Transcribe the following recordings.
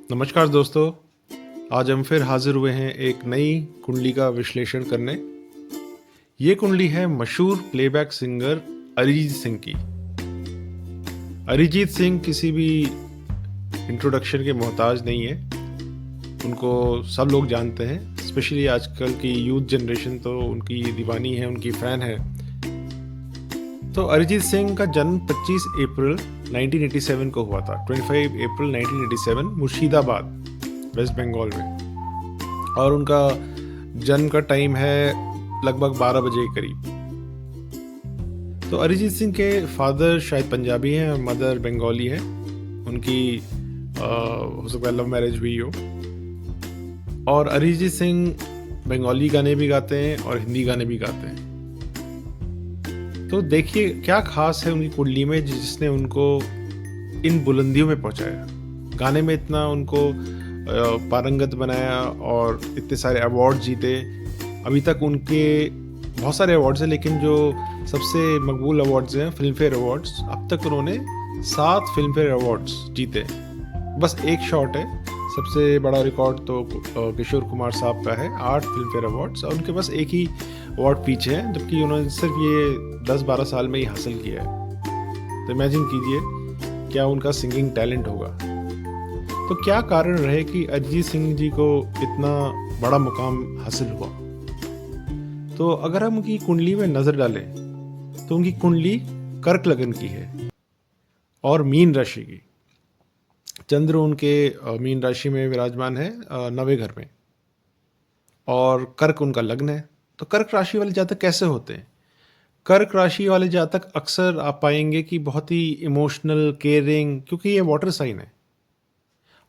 नमस्कार दोस्तों। आज हम फिर हाजिर हुए हैं एक नई कुंडली का विश्लेषण करने। ये कुंडली है मशहूर प्लेबैक सिंगर अरिजीत सिंह की। अरिजीत सिंह किसी भी इंट्रोडक्शन के मोहताज नहीं है। उनको सब लोग जानते हैं, स्पेशली आजकल की यूथ जनरेशन तो उनकी दीवानी है, उनकी फ़ैन है। तो अरिजीत सिंह का जन्म 25 अप्रैल 1987 को हुआ था। 25 अप्रैल 1987 मुर्शिदाबाद, वेस्ट बंगाल में। और उनका जन्म का टाइम है लगभग 12 बजे के करीब। तो अरिजीत सिंह के फादर शायद पंजाबी हैं और मदर बंगाली है। उनकी हो सकता है लव मैरिज हुई हो। और अरिजीत सिंह बंगाली गाने भी गाते हैं और हिंदी गाने भी गाते हैं। तो देखिए क्या खास है उनकी कुंडली में जिसने उनको इन बुलंदियों में पहुंचाया, गाने में इतना उनको पारंगत बनाया और इतने सारे अवार्ड जीते। अभी तक उनके बहुत सारे अवार्ड्स हैं, लेकिन जो सबसे मकबूल अवार्ड्स हैं फिल्म फेयर अवार्ड्स, अब तक उन्होंने 7 फिल्म फेयर अवार्ड्स जीते। बस एक शॉट है, सबसे बड़ा रिकॉर्ड तो किशोर कुमार साहब का है, 8 फिल्म फेयर अवार्ड्स, और उनके पास एक ही अवार्ड पीछे है, जबकि उन्होंने सिर्फ ये 10-12 साल में ही हासिल किया है। तो इमेजिन कीजिए क्या उनका सिंगिंग टैलेंट होगा। तो क्या कारण रहे कि अरिजीत सिंह जी को इतना बड़ा मुकाम हासिल हुआ। तो अगर हम उनकी कुंडली में नज़र डालें तो उनकी कुंडली कर्क लगन की है और मीन राशि की। चंद्र उनके मीन राशि में विराजमान है 9वें घर में, और कर्क उनका लग्न है। तो कर्क राशि वाले जातक कैसे होते हैं? कर्क राशि वाले जातक अक्सर आप पाएंगे कि बहुत ही इमोशनल, केयरिंग, क्योंकि ये वाटर साइन है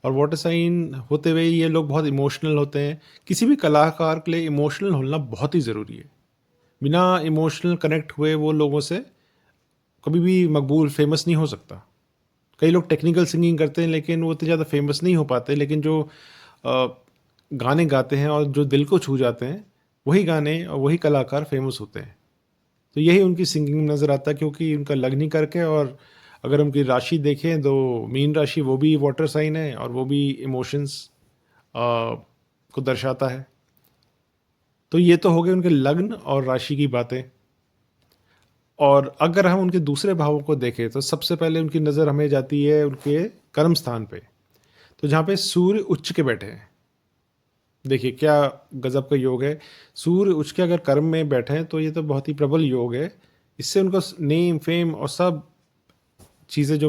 और वाटर साइन होते हुए ये लोग बहुत इमोशनल होते हैं। किसी भी कलाकार के लिए इमोशनल होना बहुत ही ज़रूरी है। बिना इमोशनल कनेक्ट हुए वो लोगों से कभी भी मकबूल, फेमस नहीं हो सकता। कई लोग टेक्निकल सिंगिंग करते हैं लेकिन वो इतने ज़्यादा फेमस नहीं हो पाते, लेकिन जो गाने गाते हैं और जो दिल को छू जाते हैं वही गाने और वही कलाकार फेमस होते हैं। तो यही उनकी सिंगिंग में नज़र आता है, क्योंकि उनका लग्न ही कर्क है। और अगर उनकी राशि देखें तो मीन राशि, वो भी वाटर साइन है और वो भी इमोशंस को दर्शाता है। तो ये तो हो गए उनके लग्न और राशि की बातें। और अगर हम उनके दूसरे भावों को देखें तो सबसे पहले उनकी नज़र हमें जाती है उनके कर्म स्थान पे, तो जहाँ पे सूर्य उच्च के बैठे हैं। देखिए क्या गजब का योग है। सूर्य उच्च के अगर कर्म में बैठे हैं तो ये तो बहुत ही प्रबल योग है। इससे उनको नेम, फेम और सब चीज़ें जो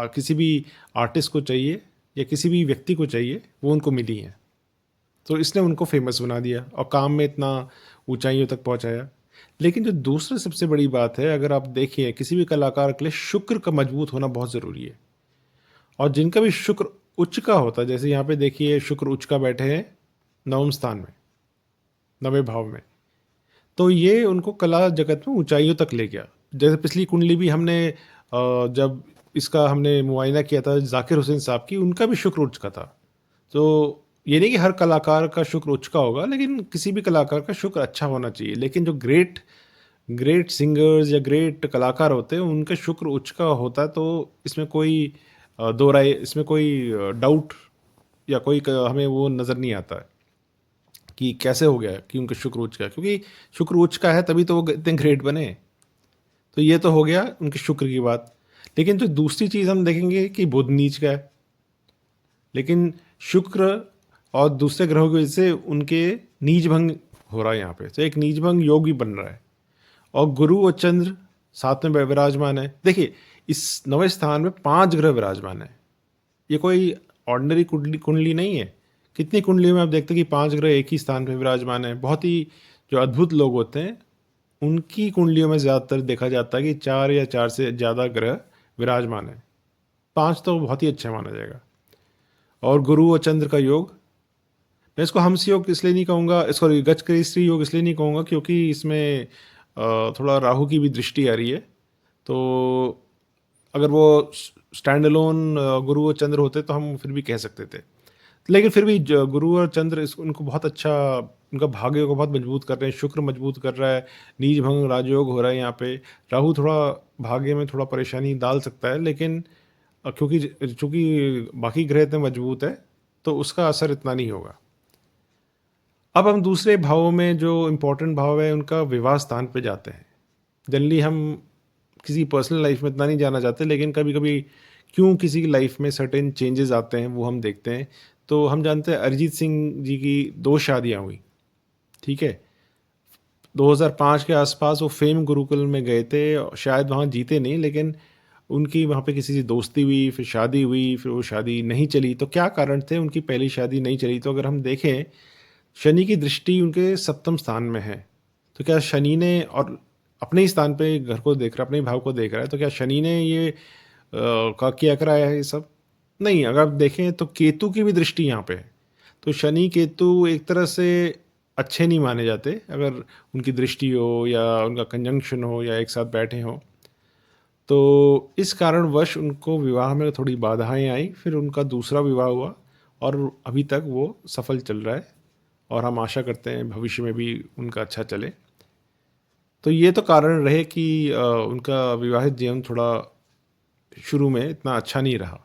किसी भी आर्टिस्ट को चाहिए या किसी भी व्यक्ति को चाहिए वो उनको मिली हैं। तो इसने उनको फेमस बना दिया और काम में इतना ऊंचाइयों तक पहुंचाया। लेकिन जो दूसरी सबसे बड़ी बात है, अगर आप देखिए किसी भी कलाकार के लिए शुक्र का मजबूत होना बहुत ज़रूरी है। और जिनका भी शुक्र उच्च का होता है, जैसे यहाँ पे देखिए शुक्र उच्च का बैठे हैं 9वें स्थान में, 9वें भाव में, तो ये उनको कला जगत में ऊंचाइयों तक ले गया। जैसे पिछली कुंडली भी हमने जब इसका हमने मुआयना किया था जाकिर हुसैन साहब की, उनका भी शुक्र उच्च का था। तो ये नहीं कि हर कलाकार का शुक्र उच्च का होगा, लेकिन किसी भी कलाकार का शुक्र अच्छा होना चाहिए। लेकिन जो ग्रेट ग्रेट सिंगर्स या ग्रेट कलाकार होते हैं उनका शुक्र उच्च का होता है। तो इसमें कोई दो राय, इसमें कोई डाउट या कोई हमें वो नज़र नहीं आता है कि कैसे हो गया कि उनका शुक्र उच्च का है। क्योंकि शुक्र उच्च का है तभी तो वो इतने ग्रेट बने। तो ये तो हो गया उनके शुक्र की बात। लेकिन जो दूसरी चीज़ हम देखेंगे कि बुध नीच का है, लेकिन शुक्र और दूसरे ग्रहों की वजह से उनके नीच भंग हो रहा है यहाँ पे। तो एक नीच भंग योग भी बन रहा है और गुरु और चंद्र साथ में विराजमान है। देखिए इस 9वें स्थान में 5 ग्रह विराजमान है। ये कोई ऑर्डिनरी कुंडली नहीं है। कितनी कुंडलियों में आप देखते हैं कि 5 ग्रह एक ही स्थान पर विराजमान है। बहुत ही जो अद्भुत लोग होते हैं उनकी कुंडलियों में ज़्यादातर देखा जाता है कि 4 या 4 से ज़्यादा ग्रह विराजमान है। 5 तो बहुत ही अच्छा माना जाएगा। और गुरु और चंद्र का योग, मैं इसको हंस योग इसलिए नहीं कहूँगा, इसको गजकेसरी योग इसलिए नहीं कहूँगा क्योंकि इसमें थोड़ा राहु की भी दृष्टि आ रही है। तो अगर वो स्टैंड अलोन गुरु और चंद्र होते तो हम फिर भी कह सकते थे। लेकिन फिर भी गुरु और चंद्र उनको बहुत अच्छा, उनका भाग्य को बहुत मजबूत कर रहे हैं। शुक्र मजबूत कर रहा है, नीच भंग राजयोग हो रहा है यहाँ पे। राहु थोड़ा भाग्य में थोड़ा परेशानी डाल सकता है, लेकिन क्योंकि चूँकि बाकी ग्रह इतने मजबूत है तो उसका असर इतना नहीं होगा। अब हम दूसरे भावों में जो इम्पोर्टेंट भाव है उनका विवाह स्थान पे जाते हैं। जनरली हम किसी पर्सनल लाइफ में इतना नहीं जाना चाहते, लेकिन कभी-कभी क्यों किसी की लाइफ में सर्टेन चेंजेस आते हैं वो हम देखते हैं। तो हम जानते हैं अरिजीत सिंह जी की 2 शादियाँ हुई, ठीक है? 2005 के आसपास वो फेम गुरुकुल में गए थे, और शायद वहाँ जीते नहीं, लेकिन उनकी वहाँ पे किसी से दोस्ती हुई, फिर शादी हुई, फिर वो शादी नहीं चली। तो क्या कारण थे उनकी पहली शादी नहीं चली? तो अगर हम देखें, शनि की दृष्टि उनके सप्तम स्थान में है। तो क्या शनि ने, और अपने ही स्थान पे घर को देख रहा है, अपने ही भाव को देख रहा है, तो क्या शनि ने ये का किया कराया है ये सब? नहीं, अगर आप देखें तो केतु की भी दृष्टि यहाँ पे है। तो शनि केतु एक तरह से अच्छे नहीं माने जाते, अगर उनकी दृष्टि हो या उनका कंजंक्शन हो या एक साथ बैठे हों। तो इस कारणवश उनको विवाह में थोड़ी बाधाएँ आई, फिर उनका दूसरा विवाह हुआ और अभी तक वो सफल चल रहा है, और हम आशा करते हैं भविष्य में भी उनका अच्छा चले। तो ये तो कारण रहे कि उनका विवाहित जीवन थोड़ा शुरू में इतना अच्छा नहीं रहा।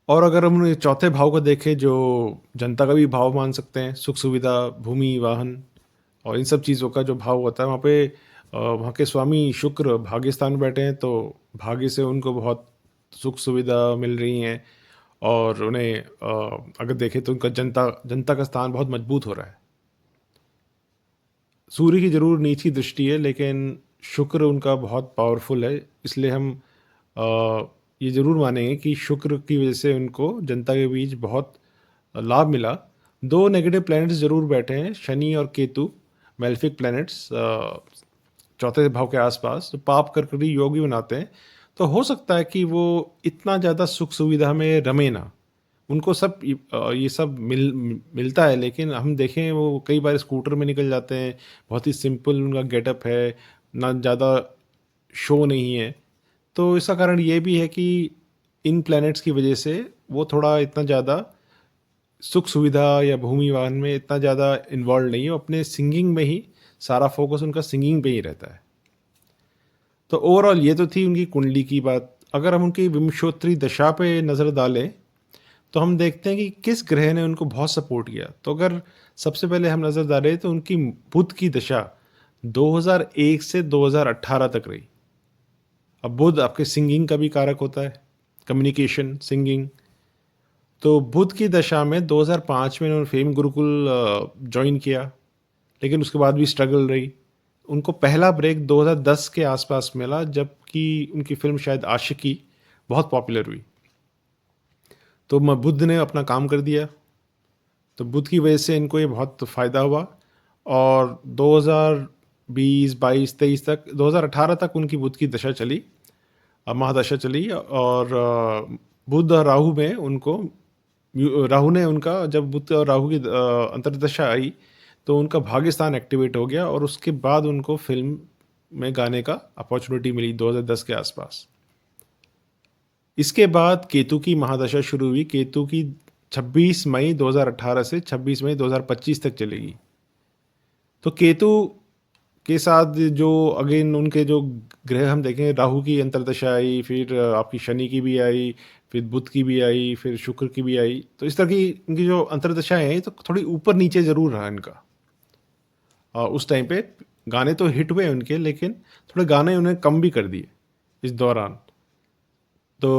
और अगर हम चौथे भाव को देखें, जो जनता का भी भाव मान सकते हैं, सुख सुविधा, भूमि, वाहन और इन सब चीज़ों का जो भाव होता है, वहाँ पे वहाँ के स्वामी शुक्र भाग्य स्थान में बैठे हैं, तो भाग्य से उनको बहुत सुख सुविधा मिल रही हैं, और उन्हें अगर देखें तो उनका जनता जनता का स्थान बहुत मजबूत हो रहा है। सूर्य की ज़रूर नीची दृष्टि है, लेकिन शुक्र उनका बहुत पावरफुल है, इसलिए हम अ, ये ज़रूर मानेंगे कि शुक्र की वजह से उनको जनता के बीच बहुत लाभ मिला। 2 नेगेटिव प्लैनेट्स ज़रूर बैठे हैं, शनि और केतु, मैलेफिक प्लैनेट्स चौथे भाव के आसपास, जो पाप कर्कड़ी योग भी बनाते हैं। तो हो सकता है कि वो इतना ज़्यादा सुख सुविधा में रमे ना। उनको सब ये सब मिलता है, लेकिन हम देखें वो कई बार स्कूटर में निकल जाते हैं, बहुत ही सिंपल उनका गेटअप है, ना ज़्यादा शो नहीं है। तो इसका कारण ये भी है कि इन प्लैनेट्स की वजह से वो थोड़ा इतना ज़्यादा सुख सुविधा या भूमि वाहन में इतना ज़्यादा इन्वॉल्व नहीं है, वो अपने सिंगिंग में ही सारा फोकस उनका सिंगिंग पे ही रहता है। तो ओवरऑल ये तो थी उनकी कुंडली की बात। अगर हम उनकी विंशोत्तरी दशा पे नज़र डालें, तो हम देखते हैं कि किस ग्रह ने उनको बहुत सपोर्ट किया। तो अगर सबसे पहले हम नज़र डालें तो उनकी बुध की दशा 2001 से 2018 तक रही। अब बुध आपके सिंगिंग का भी कारक होता है, कम्युनिकेशन, सिंगिंग। तो बुध की दशा में 2005 में उन्होंने फेम गुरुकुल जॉइन किया, लेकिन उसके बाद भी स्ट्रगल रही। उनको पहला ब्रेक 2010 के आसपास मिला, जबकि उनकी फ़िल्म शायद आशिकी बहुत पॉपुलर हुई। तो म बुध ने अपना काम कर दिया, तो बुध की वजह से इनको ये बहुत फ़ायदा हुआ, और 2020, 22, 23 तक, 2018 तक उनकी बुध की दशा चली, महादशा चली, और बुध और राहु में उनको राहु ने उनका, जब बुध और राहु की अंतर्दशा आई, तो उनका भाग्य स्थान एक्टिवेट हो गया, और उसके बाद उनको फ़िल्म में गाने का अपॉर्चुनिटी मिली 2010 के आसपास। इसके बाद केतु की महादशा शुरू हुई। केतु की 26 मई 2018 से 26 मई 2025 तक चलेगी। तो केतु के साथ जो अगेन उनके जो ग्रह हम देखें, राहु की अंतर्दशा आई, फिर आपकी शनि की भी आई, फिर बुध की भी आई, फिर शुक्र की भी आई। तो इस तरह की इनकी जो अंतर्दशाएं हैं, तो थोड़ी ऊपर नीचे ज़रूर रहा इनका। उस टाइम पे गाने तो हिट हुए उनके, लेकिन थोड़े गाने उन्हें कम भी कर दिए इस दौरान। तो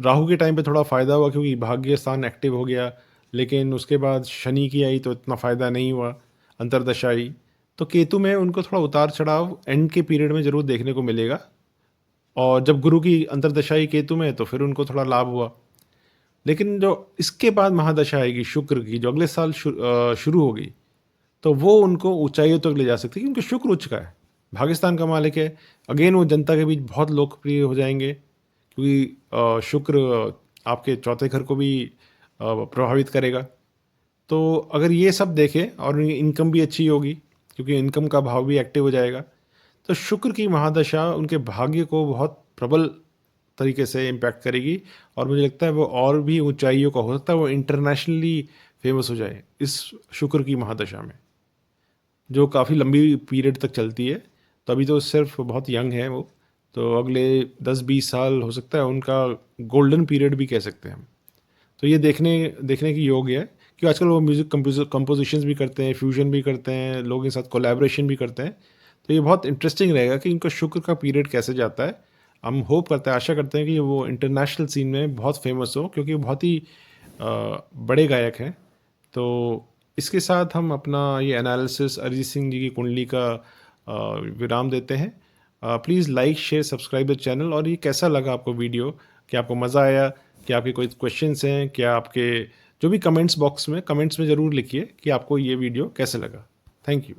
राहु के टाइम पे थोड़ा फ़ायदा हुआ, क्योंकि भाग्य स्थान एक्टिव हो गया, लेकिन उसके बाद शनि की आई तो इतना फ़ायदा नहीं हुआ, अंतर्दशा आई। तो केतु में उनको थोड़ा उतार चढ़ाव एंड के पीरियड में ज़रूर देखने को मिलेगा, और जब गुरु की अंतर्दशा आई केतु में, तो फिर उनको थोड़ा लाभ हुआ। लेकिन जो इसके बाद महादशा आएगी शुक्र की, जो अगले साल शुरू होगी, तो वो उनको ऊंचाइयों तक ले जा सकती है, क्योंकि शुक्र उच्च का है, भाग्यस्थान का मालिक है। अगेन वो जनता के बीच बहुत लोकप्रिय हो जाएंगे, क्योंकि शुक्र आपके चौथे घर को भी प्रभावित करेगा। तो अगर ये सब देखें, और इनकम भी अच्छी होगी, क्योंकि इनकम का भाव भी एक्टिव हो जाएगा, तो शुक्र की महादशा उनके भाग्य को बहुत प्रबल तरीके से इम्पैक्ट करेगी, और मुझे लगता है वो और भी ऊंचाइयों का हो सकता है, वो इंटरनेशनली फेमस हो जाए इस शुक्र की महादशा में, जो काफ़ी लंबी पीरियड तक चलती है। तो अभी तो सिर्फ बहुत यंग है वो, तो अगले 10-20 साल हो सकता है उनका गोल्डन पीरियड भी कह सकते हैं हम। तो ये देखने की योग्य है कि आजकल वो म्यूज़िक कंपोज़िशंस भी करते हैं, फ्यूज़न भी करते हैं, लोगों के साथ कोलैबोरेशन भी करते हैं। तो ये बहुत इंटरेस्टिंग रहेगा कि इनका शुक्र का पीरियड कैसे जाता है। हम होप करते हैं, आशा करते हैं कि वो इंटरनेशनल सीन में बहुत फेमस हो, क्योंकि वो बहुत ही बड़े गायक हैं। तो इसके साथ हम अपना ये एनालिसिस अरिजीत सिंह जी की कुंडली का विराम देते हैं। Please like, share, subscribe the channel. और ये कैसा लगा आपको वीडियो? क्या आपको मज़ा आया? क्या आपके कोई क्वेश्चंस हैं? क्या आपके जो भी कमेंट्स में ज़रूर लिखिए कि आपको ये वीडियो कैसे लगा। Thank you.